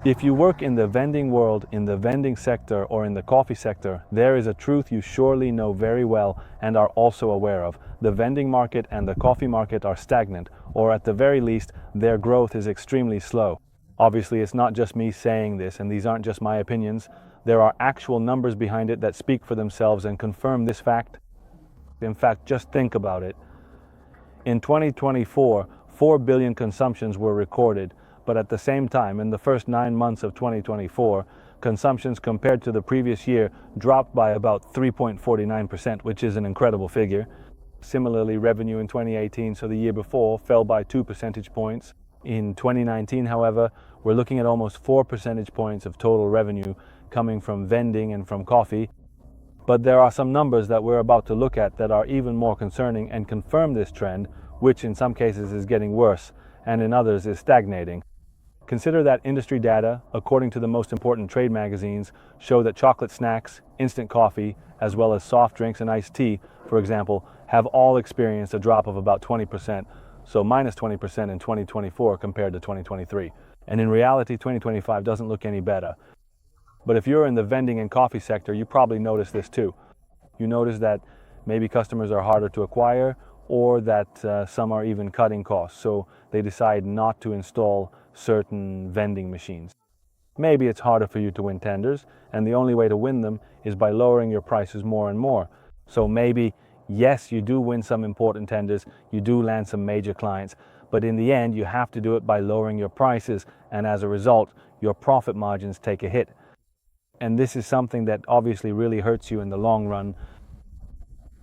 If you work in the vending world, in the vending sector, or in the coffee sector, there is a truth you surely know very well and are also aware of. The vending market and the coffee market are stagnant, or at the very least, their growth is extremely slow. Obviously, it's not just me saying this, and these aren't just my opinions. There are actual numbers behind it that speak for themselves and confirm this fact. In fact, just think about it. In 2024, 4 billion consumptions were recorded, but at the same time, in the first 9 months of 2024, consumptions compared to the previous year dropped by about 3.49%, which is an incredible figure. Similarly, revenue in 2018, so the year before, fell by 2 percentage points. In 2019, however, we're looking at almost 4 percentage points of total revenue coming from vending and from coffee. But there are some numbers that we're about to look at that are even more concerning and confirm this trend, which in some cases is getting worse and in others is stagnating. Consider that industry data, according to the most important trade magazines, show that chocolate snacks, instant coffee, as well as soft drinks and iced tea, for example, have all experienced a drop of about 20%, so minus 20% in 2024 compared to 2023. And in reality, 2025 doesn't look any better. But if you're in the vending and coffee sector, you probably notice this too. You notice that maybe customers are harder to acquire, or that some are even cutting costs, so they decide not to install certain vending machines. Maybe it's harder for you to win tenders, and the only way to win them is by lowering your prices more and more. So maybe, yes, you do win some important tenders, you do land some major clients, but in the end, you have to do it by lowering your prices, and as a result, your profit margins take a hit. And this is something that obviously really hurts you in the long run.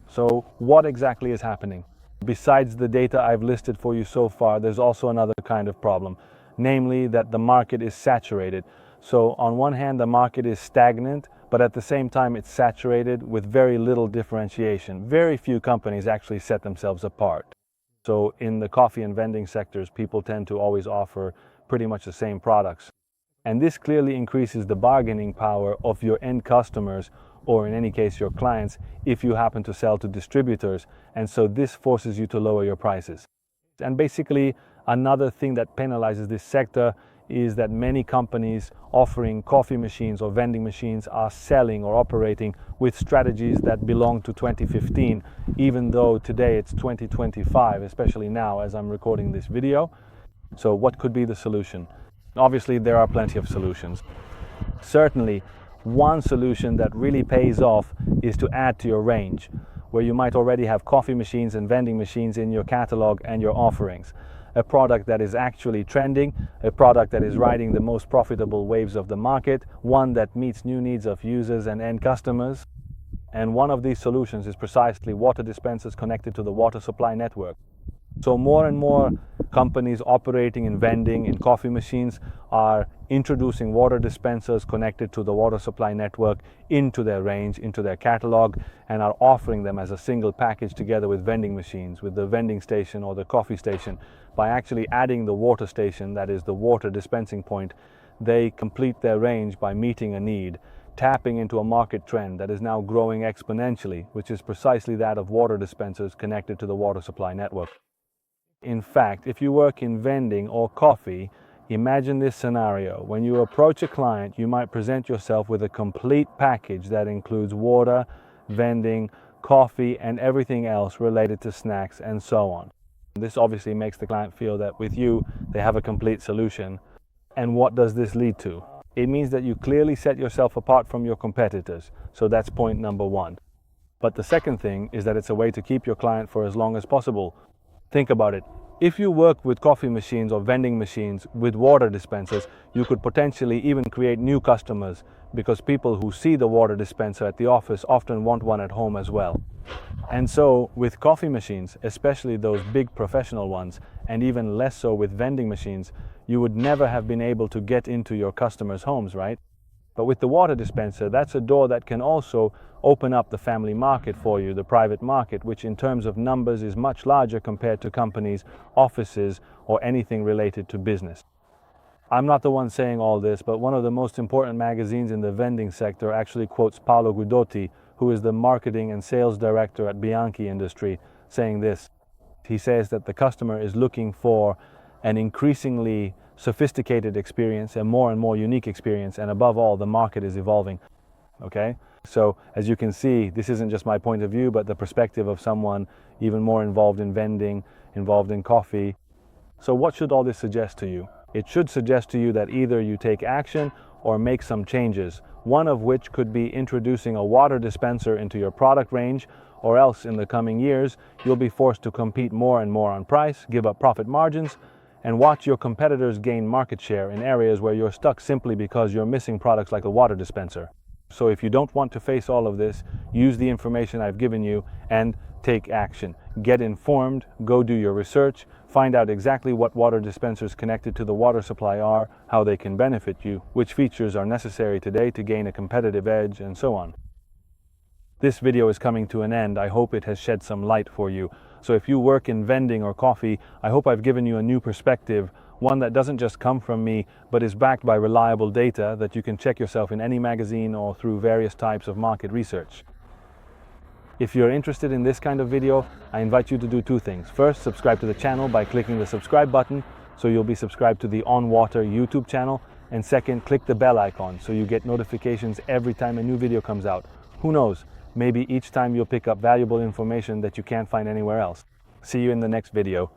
So what exactly is happening? Besides the data I've listed for you so far, there's also another kind of problem, namely that the market is saturated. So on one hand, the market is stagnant, but at the same time it's saturated with very little differentiation. Very few companies actually set themselves apart. So in the coffee and vending sectors, people tend to always offer pretty much the same products. And this clearly increases the bargaining power of your end customers, or in any case your clients, if you happen to sell to distributors, and so this forces you to lower your prices. And basically another thing that penalizes this sector is that many companies offering coffee machines or vending machines are selling or operating with strategies that belong to 2015, even though today it's 2025, especially now as I'm recording this video. So what could be the solution? Obviously there are plenty of solutions. Certainly, one solution that really pays off is to add to your range, where you might already have coffee machines and vending machines in your catalog and your offerings. A product that is actually trending, a product that is riding the most profitable waves of the market, one that meets new needs of users and end customers. And one of these solutions is precisely water dispensers connected to the water supply network. So more and more companies operating in vending and coffee machines are introducing water dispensers connected to the water supply network into their range, into their catalog, and are offering them as a single package together with vending machines, with the vending station or the coffee station. By actually adding the water station, that is the water dispensing point, they complete their range by meeting a need, tapping into a market trend that is now growing exponentially, which is precisely that of water dispensers connected to the water supply network. In fact, if you work in vending or coffee, imagine this scenario. When you approach a client, you might present yourself with a complete package that includes water, vending, coffee, and everything else related to snacks and so on. This obviously makes the client feel that with you, they have a complete solution. And what does this lead to? It means that you clearly set yourself apart from your competitors. So that's point number one. But the second thing is that it's a way to keep your client for as long as possible. Think about it. If you work with coffee machines or vending machines with water dispensers, you could potentially even create new customers, because people who see the water dispenser at the office often want one at home as well. And so with coffee machines, especially those big professional ones, and even less so with vending machines, you would never have been able to get into your customers' homes, right? But with the water dispenser, that's a door that can also open up the family market for you, the private market, which in terms of numbers is much larger compared to companies, offices, or anything related to business. I'm not the one saying all this, but one of the most important magazines in the vending sector actually quotes Paolo Guidotti, who is the marketing and sales director at Bianchi Industry, saying this. He says that the customer is looking for an increasingly sophisticated experience, a more and more unique experience, and above all, the market is evolving. Okay? So as you can see, this isn't just my point of view, but the perspective of someone even more involved in vending, involved in coffee. So what should all this suggest to you? It should suggest to you that either you take action or make some changes, one of which could be introducing a water dispenser into your product range, or else in the coming years, you'll be forced to compete more and more on price, give up profit margins, and watch your competitors gain market share in areas where you're stuck simply because you're missing products like a water dispenser. So if you don't want to face all of this, use the information I've given you and take action. Get informed, go do your research, find out exactly what water dispensers connected to the water supply are, how they can benefit you, which features are necessary today to gain a competitive edge, and so on. This video is coming to an end. I hope it has shed some light for you. So if you work in vending or coffee, I hope I've given you a new perspective, one that doesn't just come from me, but is backed by reliable data that you can check yourself in any magazine or through various types of market research. If you're interested in this kind of video, I invite you to do two things. First, subscribe to the channel by clicking the subscribe button, so you'll be subscribed to the Onnwater YouTube channel. And second, click the bell icon so you get notifications every time a new video comes out. Who knows, maybe each time you'll pick up valuable information that you can't find anywhere else. See you in the next video.